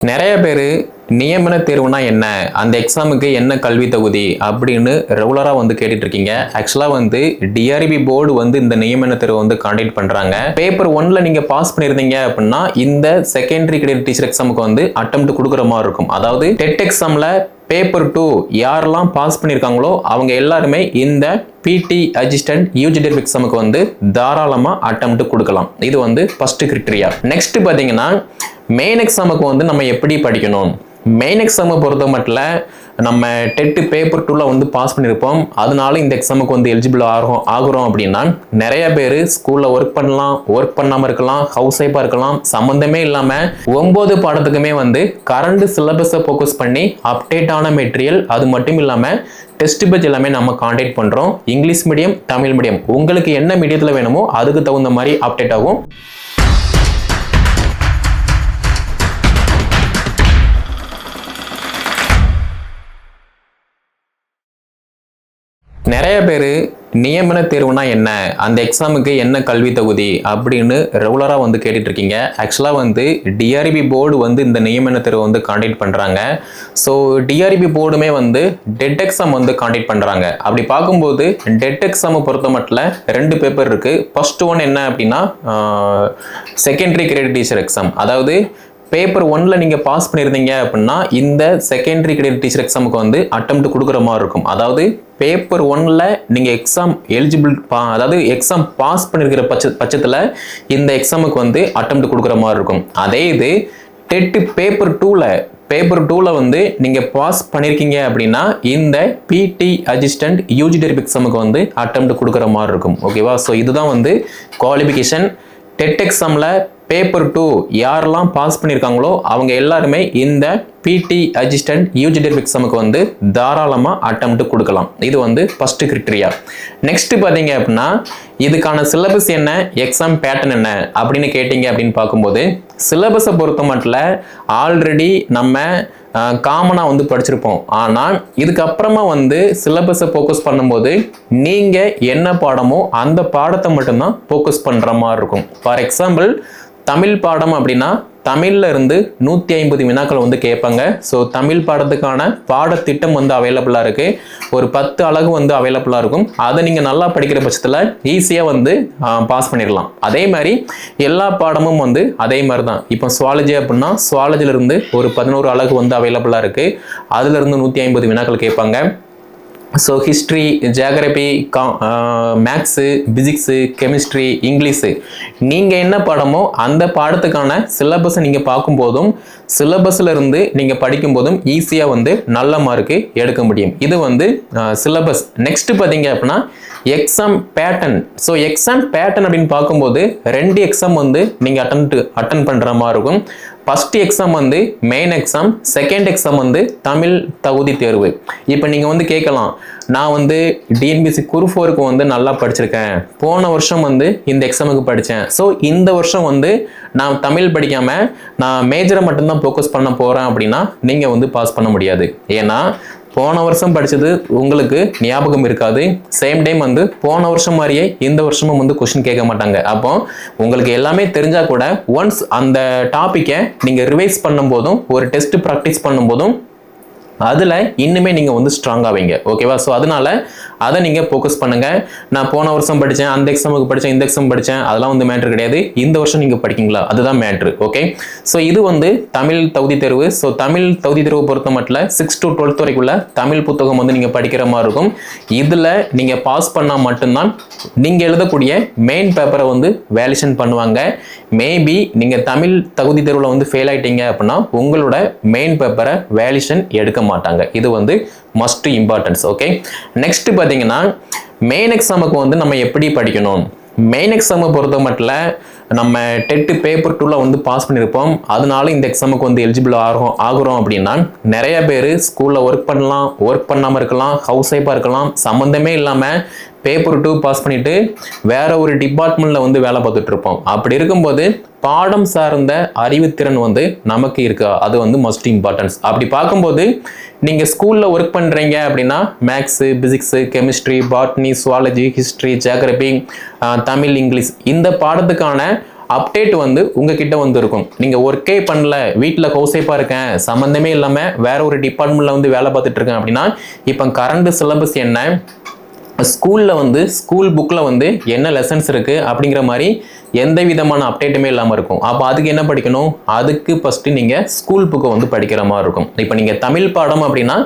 நிறைய பேர் நியமன தேர்வுனா என்ன, அந்த எக்ஸாமுக்கு என்ன கல்வி தகுதி அப்படின்னு ரெகுலராக வந்து கேட்டுட்டு இருக்கீங்க. ஆக்சுவலாக வந்து டிஆர்பி போர்டு வந்து இந்த நியமன தேர்வு வந்து காண்டக்ட் பண்ணுறாங்க. பேப்பர் 1ல நீங்கள் பாஸ் பண்ணியிருந்தீங்க அப்படின்னா இந்த செகண்டரி கிரேட் டீச்சர் எக்ஸாமுக்கு வந்து அட்டெம்ப்ட் கொடுக்குற மாதிரி இருக்கும். அதாவது டெட் எக்ஸாமில் பேப்பர் 2 யாரெல்லாம் பாஸ் பண்ணியிருக்காங்களோ அவங்க எல்லாருமே இந்த பிடி அசிஸ்டன்ட் யூஜிடிஆர்பி எக்ஸாமுக்கு வந்து தாராளமாக அட்டெம்ப்ட் கொடுக்கலாம். இது வந்து ஃபர்ஸ்ட் கிரிட்டீரியா. நெக்ஸ்ட் பார்த்தீங்கன்னா மெயின் எக்ஸாமுக்கு வந்து நம்ம எப்படி படிக்கணும். மெயின் எக்ஸாமை பொறுத்த மட்டும் நம்ம டெட்டு பேப்பர் 2ல வந்து பாஸ் பண்ணியிருப்போம், அதனால இந்த எக்ஸாமுக்கு வந்து எலிஜிபிள் ஆகுறோம் அப்படின்னா நிறைய பேர் ஸ்கூலில் ஒர்க் பண்ணலாம், ஒர்க் பண்ணாமல் இருக்கலாம், ஹவுஸ் ஒய்ஃபாக இருக்கலாம், சம்மந்தமே இல்லாமல் 9 பாடத்துக்குமே வந்து கரண்ட் சிலபஸை ஃபோக்கஸ் பண்ணி அப்டேட்டான மெட்டீரியல், அது மட்டும் இல்லாமல் டெஸ்ட் பேட்ச் எல்லாமே நம்ம காண்டாக்ட் பண்ணுறோம். இங்கிலீஷ் மீடியம், தமிழ் மீடியம், உங்களுக்கு என்ன மீடியத்தில் வேணுமோ அதுக்கு தகுந்த மாதிரி அப்டேட் ஆகும். நிறைய பேர் நியமன தேர்வுனா என்ன, அந்த எக்ஸாமுக்கு என்ன கல்வி தகுதி அப்படின்னு ரெகுலராக வந்து கேட்டுட்டு இருக்கீங்க. ஆக்சுவலாக வந்து டிஆர்பி போர்டு வந்து இந்த நியமன தேர்வு வந்து காண்டக்ட் பண்ணுறாங்க. ஸோ டிஆர்பி போர்டுமே வந்து டெட் எக்ஸாம் வந்து காண்டக்ட் பண்ணுறாங்க. அப்படி பார்க்கும்போது டெட் எக்ஸாமை பொறுத்த மட்டும் 2 பேப்பர் இருக்குது. ஃபர்ஸ்ட் ஒன் என்ன அப்படின்னா செகண்டரி கிரேட் டீச்சர் எக்ஸாம். அதாவது பேப்பர் 1ல நீங்கள் பாஸ் பண்ணியிருந்தீங்க அப்படின்னா இந்த செகண்டரி கிரேட் டீச்சர் எக்ஸாமுக்கு வந்து அட்டெம்ப்ட் கொடுக்குற மாதிரி இருக்கும். அதாவது பேப்பர் 1ல நீங்கள் எக்ஸாம் எலிஜிபிள், அதாவது எக்ஸாம் பாஸ் பண்ணியிருக்கிற பட்சத்தில் இந்த எக்ஸாமுக்கு வந்து அட்டெம்ப்ட் கொடுக்குற மாதிரி இருக்கும். அதே இது டெட்டு பேப்பர் 2ல வந்து நீங்கள் பாஸ் பண்ணியிருக்கீங்க அப்படின்னா இந்த பிடி அசிஸ்டன்ட் யூஜிடிஆர்பி எக்ஸாமுக்கு வந்து அட்டெம்ப்ட் கொடுக்குற மாதிரி இருக்கும். ஓகேவா? ஸோ இதுதான் வந்து குவாலிஃபிகேஷன். டெட் எக்ஸாமில் பேப்பர் 2 யாரெல்லாம் பாஸ் பண்ணியிருக்காங்களோ அவங்க எல்லாருமே இந்த பிடி அசிஸ்டன்ட் யூஜிடிஆர்பி எக்ஸாமுக்கு வந்து தாராளமாக அட்டெம்ப்ட் கொடுக்கலாம். இது வந்து ஃபர்ஸ்ட் கிரிட்டீரியா. நெக்ஸ்ட் பார்த்தீங்க அப்படின்னா இதுக்கான சிலபஸ் என்ன, எக்ஸாம் பேட்டர்ன் என்ன அப்படின்னு கேட்டீங்க அப்படின்னு பார்க்கும்போது சிலபஸை பொறுத்த மட்டும் ஆல்ரெடி நம்ம காமனாக வந்து படிச்சிருப்போம். ஆனால் இதுக்கப்புறமா வந்து சிலபஸை ஃபோக்கஸ் பண்ணும்போது நீங்கள் என்ன பாடமோ அந்த பாடத்தை மட்டும்தான் ஃபோக்கஸ் பண்ணுற மாதிரி இருக்கும். ஃபார் எக்ஸாம்பிள் தமிழ் பாடம் அப்படின்னா தமிழ்ல இருந்து 150 வினாக்கள் வந்து கேட்பாங்க. ஸோ தமிழ் பாடத்துக்கான பாடத்திட்டம் வந்து அவைலபிளாக இருக்கு. ஒரு 10 அலகு வந்து அவைலபிளாக இருக்கும். அதை நீங்கள் நல்லா படிக்கிற பட்சத்தில் ஈஸியாக வந்து பாஸ் பண்ணிடலாம். அதே மாதிரி எல்லா பாடமும் வந்து அதே மாதிரி தான். இப்போ சுவாலஜி அப்படின்னா சுவாலஜில இருந்து ஒரு 11 அலகு வந்து அவைலபிளாக இருக்கு. அதுல இருந்து 150 வினாக்கள் கேட்பாங்க. So history, geography, maths, physics, chemistry, English, நீங்கள் என்ன பாடமோ அந்த பாடத்துக்கான சிலபஸை நீங்கள் பார்க்கும்போதும் சிலபஸில் இருந்து நீங்கள் படிக்கும்போதும் ஈஸியாக வந்து நல்ல மார்க்கு எடுக்க முடியும். இது வந்து சிலபஸ். நெக்ஸ்ட் பார்த்தீங்க அப்படின்னா exam pattern. So exam pattern அப்படின்னு பார்க்கும்போது 2 எக்ஸாம் வந்து நீங்கள் அட்டன் பண்ணுற மாதிரி இருக்கும். ஃபர்ஸ்ட் எக்ஸாம் வந்து மெயின் எக்ஸாம், செகண்ட் எக்ஸாம் வந்து தமிழ் தகுதி தேர்வு. இப்போ நீங்கள் வந்து கேட்கலாம், நான் வந்து டிஎன்பிஎஸ்சி குரூப் 4க்கு வந்து நல்லா படிச்சிருக்கேன், போன வருஷம் வந்து இந்த எக்ஸாமுக்கு படித்தேன், ஸோ இந்த வருஷம் வந்து நான் தமிழ் படிக்காமல் நான் மேஜரை மட்டும்தான் ஃபோக்கஸ் பண்ண போகிறேன் அப்படின்னா நீங்கள் வந்து பாஸ் பண்ண முடியாது. ஏன்னா போன வருஷம் படித்தது உங்களுக்கு ஞாபகம் இருக்காது. சேம் டைம் வந்து போன வருஷம் மாதிரியே இந்த வருஷமும் வந்து கொஸ்டின் கேட்க மாட்டாங்க. அப்போ உங்களுக்கு எல்லாமே தெரிஞ்சா கூட ஒன்ஸ் அந்த டாப்பிக்கை நீங்கள் ரிவைஸ் பண்ணும்போதும் ஒரு டெஸ்ட் ப்ராக்டிஸ் பண்ணும்போதும் அதில் இன்னுமே நீங்கள் வந்து ஸ்ட்ராங் ஆவீங்க. ஓகேவா? ஸோ அதனால அதை நீங்கள் ஃபோக்கஸ் பண்ணுங்கள். நான் போன வருஷம் படித்தேன், அந்த எக்ஸாமுக்கு படித்தேன், இந்த எக்ஸாம் படித்தேன், அதெல்லாம் வந்து மேட்ரு கிடையாது. இந்த வருஷம் நீங்கள் படிக்கீங்களா, அதுதான் மேட்ரு. ஓகே? ஸோ இது வந்து தமிழ் தகுதி தேர்வு. ஸோ தமிழ் தகுதி தேர்வு பொறுத்த மட்டும் 6 to 12 வரைக்குள்ள தமிழ் புத்தகம் வந்து நீங்கள் படிக்கிற மாதிரி இருக்கும். இதில் நீங்கள் பாஸ் பண்ணால் மட்டும்தான் நீங்கள் எழுதக்கூடிய மெயின் பேப்பரை வந்து வேலிடேஷன் பண்ணுவாங்க. மேபி நீங்கள் தமிழ் தகுதி தேர்வில் வந்து ஃபெயில் ஆகிட்டீங்க அப்படின்னா உங்களோட மெயின் பேப்பரை வேலிடேஷன் எடுக்க மாட்டாங்க. இது வந்து மஸ்ட் இம்பார்ட்டன்ஸ். ஓகே? நெக்ஸ்ட் பார்த்தீங்கன்னா மெயின் எக்ஸாமுக்கு வந்து நம்ம எப்படி படிக்கணும். மெயின் எக்ஸாமை பொறுத்த மட்டும் நம்ம டெட்டு பேப்பர் 2ல வந்து பாஸ் பண்ணியிருப்போம், அதனால இந்த எக்ஸாமுக்கு வந்து எலிஜிபிள் ஆகுறோம் அப்படின்னா நிறைய பேர் ஸ்கூலில் ஒர்க் பண்ணலாம், ஒர்க் பண்ணாமல் இருக்கலாம், ஹவுஸ் ஒய்ஃபாக இருக்கலாம், சம்மந்தமே இல்லாமல் பேப்பர் 2 பாஸ் பண்ணிட்டு வேற ஒரு டிபார்ட்மெண்ட்ல வந்து வேலை பார்த்துட்டு இருப்போம். அப்படி இருக்கும்போது பாடம் சார்ந்த அறிவுத்திறன் வந்து நமக்கு இருக்கா, அது வந்து மஸ்ட் இம்பார்ட்டன்ஸ். அப்படி பார்க்கும்போது நீங்க ஸ்கூல்ல ஒர்க் பண்றீங்க அப்படின்னா maths, physics, chemistry, botany, zoology, history, geography, Tamil, English இந்த பாடத்துக்கான அப்டேட் வந்து உங்ககிட்ட வந்து இருக்கும். நீங்க ஒர்க்கே பண்ணல, வீட்டில் ஹவுஸ் ஒய்ஃபா இருக்கேன், சம்மந்தமே இல்லாம வேற ஒரு டிபார்ட்மெண்ட்ல வந்து வேலை பார்த்துட்டு இருக்கேன் அப்படின்னா இப்போ கரண்ட் சிலபஸ் என்ன, ஸ்கூலில் வந்து ஸ்கூல் புக்கில் வந்து என்ன லெசன்ஸ் இருக்குது அப்படிங்கிற மாதிரி எந்த விதமான அப்டேட்டுமே இல்லாமல் இருக்கும். அப்போ அதுக்கு என்ன படிக்கணும், அதுக்கு ஃபஸ்ட்டு நீங்கள் ஸ்கூல் புக்கை வந்து படிக்கிற மாதிரி இருக்கும். இப்போ நீங்கள் தமிழ் பாடம் அப்படின்னா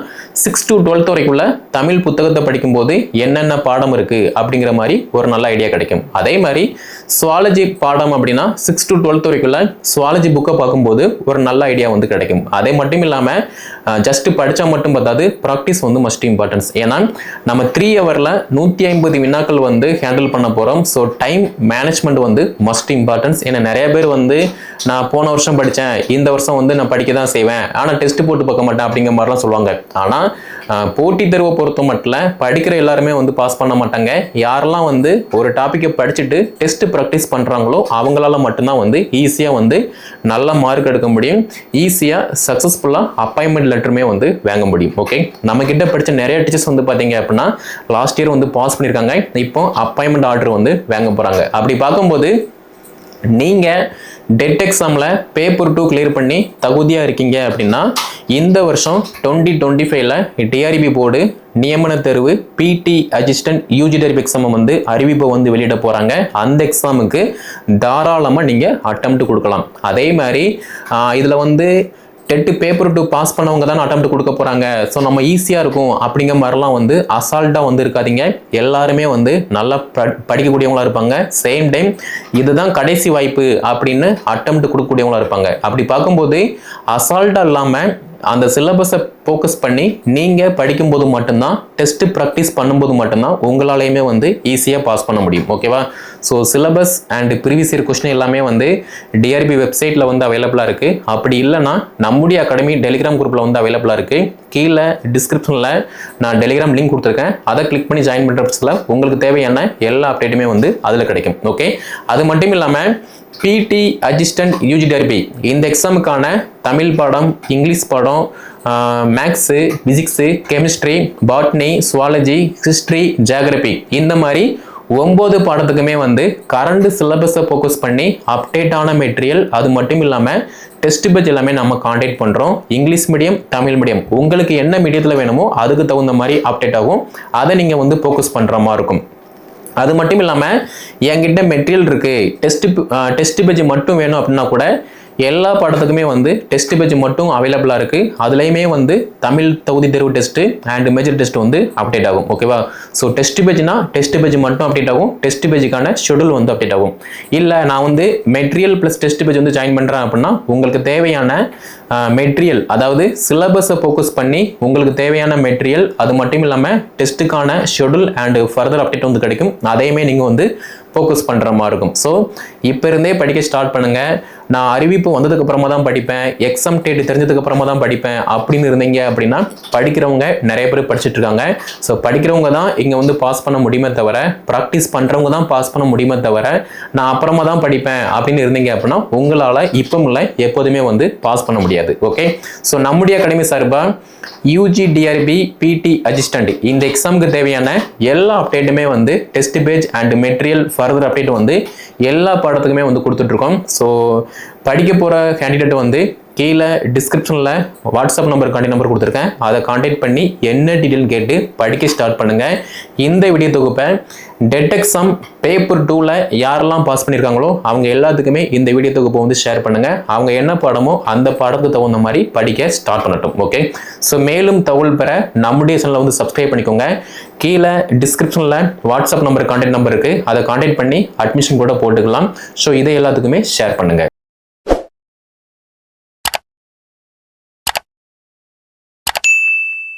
6 to 12 வரைக்குள்ள தமிழ் புத்தகத்தை படிக்கும்போது என்னென்ன பாடம் இருக்குது அப்படிங்கிற மாதிரி ஒரு நல்ல ஐடியா கிடைக்கும். அதே மாதிரி சுவாலஜி பாடம் அப்படின்னா 6 to 12 வரைக்குள்ள சுவாலஜி புக்கை பார்க்கும்போது ஒரு நல்ல ஐடியா வந்து கிடைக்கும். அதே மட்டும் இல்லாமல் ஜஸ்ட் படித்தா மட்டும் பார்த்தாது, ப்ராக்டிஸ் வந்து மஸ்ட் இம்பார்ட்டன்ஸ். ஏன்னா நம்ம 3 ஹவரில் 150 வினாக்கள் வந்து ஹேண்டில் பண்ண போகிறோம். ஸோ டைம் மேனேஜ்மெண்ட் வந்து மஸ்ட் இம்பார்ட்டன்ஸ். ஏன்னா நிறைய பேர் வந்து நான் போன வருஷம் படித்தேன், இந்த வருஷம் வந்து நான் படிக்க தான் செய்வேன், ஆனால் டெஸ்ட் போட்டு பார்க்க மாட்டேன் அப்படிங்கிற மாதிரிலாம் சொல்லுவாங்க. ஆனால் போட்டித் தேர்வை பொறுத்த மட்டும் படிக்கிற எல்லாருமே வந்து பாஸ் பண்ண மாட்டாங்க. யாரெல்லாம் வந்து ஒரு டாப்பிக்கை படிச்சுட்டு டெஸ்ட் ப்ராக்டிஸ் பண்ணுறாங்களோ அவங்களால மட்டும்தான் வந்து ஈஸியாக வந்து நல்ல மார்க் எடுக்க முடியும், ஈஸியாக சக்ஸஸ்ஃபுல்லாக அப்பாயின்மெண்ட் லெட்டருமே வந்து வாங்க முடியும். ஓகே, நம்ம கிட்ட படித்த நிறைய டீச்சர்ஸ் வந்து பார்த்தீங்க அப்படின்னா லாஸ்ட் இயர் வந்து பாஸ் பண்ணியிருக்காங்க, இப்போ அப்பாயின்மெண்ட் ஆர்டர் வந்து வாங்க போகிறாங்க. அப்படி பார்க்கும்போது நீங்கள் டெட் எக்ஸாமில் பேப்பர் 2 கிளியர் பண்ணி தகுதியாக இருக்கீங்க அப்படின்னா இந்த வருஷம் 2025ல் டிஆர்பி போர்டு நியமன தேர்வு பிடி அசிஸ்டன்ட் யூஜி டிஆர்பி எக்ஸாமை வந்து அறிவிப்பை வந்து வெளியிட போகிறாங்க. அந்த எக்ஸாமுக்கு தாராளமாக நீங்கள் அட்டெம்ப்ட் கொடுக்கலாம். அதே மாதிரி இதில் வந்து டெட் பேப்பர் 2 பாஸ் பண்ணவங்க தான் அட்டெம்ப்ட் கொடுக்க போகிறாங்க, ஸோ நம்ம ஈஸியாக இருக்கும் அப்படிங்கிற மாதிரிலாம் வந்து அசால்ட்டாக வந்து இருக்காதீங்க. எல்லாருமே வந்து நல்லா படிக்கக்கூடியவங்களா இருப்பாங்க. சேம் டைம் இதுதான் கடைசி வாய்ப்பு அப்படின்னு அட்டெம்ப்ட் கொடுக்கக்கூடியவங்களா இருப்பாங்க. அப்படி பார்க்கும்போது அசால்ட்டாக இல்லாமல் அந்த சிலபஸை ஃபோக்கஸ் பண்ணி நீங்கள் படிக்கும்போது மட்டும்தான், டெஸ்ட் ப்ராக்டிஸ் பண்ணும்போது மட்டும்தான் உங்களாலையுமே வந்து ஈஸியாக பாஸ் பண்ண முடியும். ஓகேவா? So syllabus and previous year question எல்லாமே வந்து டிஆர்பி வெப்சைட்டில் வந்து அவைலபிளாக இருக்குது. அப்படி இல்லைனா நம்முடைய அகாடமி டெலிகிராம் குரூப்பில் வந்து அவைலபிளாக இருக்குது. கீழே டிஸ்கிரிப்ஷனில் நான் டெலிகிராம் லிங்க் கொடுத்துருக்கேன், அதை கிளிக் பண்ணி ஜாயின் பண்ணுற பட்சத்தில் உங்களுக்கு தேவையான எல்லா அப்டேட்டுமே வந்து அதில் கிடைக்கும். ஓகே, அது மட்டும் இல்லாமல் பிடி அசிஸ்டன்ட் யூஜி டிஆர்பி இந்த எக்ஸாமுக்கான தமிழ் பாடம், இங்கிலீஷ் பாடம், maths, physics, chemistry, botany, zoology, history, geography இந்த மாதிரி 9 பாடத்துக்குமே வந்து கரண்ட் சிலபஸை ஃபோக்கஸ் பண்ணி அப்டேட்டான மெட்டீரியல், அது மட்டும் இல்லாமல் டெஸ்ட் பேட்ச் எல்லாமே நம்ம கான்டாக்ட் பண்ணுறோம். இங்கிலீஷ் மீடியம், தமிழ் மீடியம், உங்களுக்கு என்ன மீடியத்தில் வேணுமோ அதுக்கு தகுந்த மாதிரி அப்டேட் ஆகும். அதை நீங்கள் வந்து ஃபோக்கஸ் பண்ணுற மாதிரி இருக்கும். அது மட்டும் இல்லாமல் என்கிட்ட மெட்டீரியல் இருக்குது, டெஸ்ட் பேஜ் மட்டும் வேணும் அப்படின்னா கூட எல்லா பாடத்துக்குமே வந்து டெஸ்ட் பேஜ் மட்டும் அவைலபிளாக இருக்குது. அதுலேயுமே வந்து தமிழ் தகுதி தேர்வு டெஸ்ட்டு அண்ட் மேஜர் டெஸ்ட் வந்து அப்டேட் ஆகும். ஓகேவா? ஸோ டெஸ்ட் பேஜ்னா டெஸ்ட் பேஜ் மட்டும் அப்டேட் ஆகும், டெஸ்ட் பேஜுக்கான ஷெடியூல் வந்து அப்டேட் ஆகும். இல்லை நான் வந்து மெட்டீரியல் ப்ளஸ் டெஸ்ட் பேஜ் வந்து ஜாயின் பண்ணுறேன் அப்படின்னா உங்களுக்கு தேவையான மெட்டீரியல், அதாவது சிலபஸை ஃபோக்கஸ் பண்ணி உங்களுக்கு தேவையான மெட்டீரியல், அது மட்டும் இல்லாமல் டெஸ்ட்டுக்கான ஷெடியூல் அண்ட் ஃபர்தர் அப்டேட் வந்து கிடைக்கும். அதையுமே நீங்கள் வந்து ஃபோக்கஸ் பண்ணுற மாதிரி இருக்கும். ஸோ இப்போ இருந்தே படிக்க ஸ்டார்ட் பண்ணுங்கள். நான் அறிவிப்பு வந்ததுக்கு அப்புறமா தான் படிப்பேன், எக்ஸாம் டேட் தெரிஞ்சதுக்கு அப்புறமா தான் படிப்பேன் அப்படின்னு இருந்தீங்க அப்படின்னா படிக்கிறவங்க நிறைய பேர் படிச்சுட்டு இருக்காங்க. ஸோ படிக்கிறவங்க தான் இங்கே வந்து பாஸ் பண்ண முடியுமே தவிர, ப்ராக்டிஸ் பண்ணுறவங்க தான் பாஸ் பண்ண முடியுமே தவிர, நான் அப்புறமா தான் படிப்பேன் அப்படின்னு இருந்தீங்க அப்படின்னா உங்களால் இப்போ இல்லை எப்போதுமே வந்து பாஸ் பண்ண முடியாது. ஓகே, ஸோ நம்முடைய அகாடமி சார்பாக யூஜி டிஆர்பி பிடி அசிஸ்டன்ட் இந்த எக்ஸாமுக்கு தேவையான எல்லா அப்டேட்டுமே வந்து test page and material further update வந்து எல்லா பாடத்துக்குமே வந்து கொடுத்துட்ருக்கோம். ஸோ படிக்க போகிற கேண்டிடேட் வந்து கீழே டிஸ்கிரிப்ஷனில் வாட்ஸ்அப் கான்டாக்ட் நம்பர் கொடுத்துருக்கேன், அதை கான்டாக்ட் பண்ணி என்ன டீட்டெயில் கேட்டு படிக்க ஸ்டார்ட் பண்ணுங்கள். இந்த வீடியோ தொகுப்பை டெட் எக்ஸாம் பேப்பர் 2ல் யாரெல்லாம் பாஸ் பண்ணியிருக்காங்களோ அவங்க எல்லாத்துக்குமே இந்த வீடியோ தொகுப்பை வந்து ஷேர் பண்ணுங்கள். அவங்க என்ன பாடமோ அந்த பாடத்துக்கு தகுந்த மாதிரி படிக்க ஸ்டார்ட் பண்ணட்டும். ஓகே, ஸோ மேலும் தகவல் பெற நம்முடைய சேனலை வந்து சப்ஸ்கிரைப் பண்ணிக்கோங்க. கீழே டிஸ்கிரிப்ஷனில் வாட்ஸ்அப் கான்டாக்ட் நம்பர் இருக்குது, அதை கான்டாக்ட் பண்ணி அட்மிஷன் கூட போட்டுக்கலாம். ஸோ இதை எல்லாத்துக்குமே ஷேர் பண்ணுங்கள்.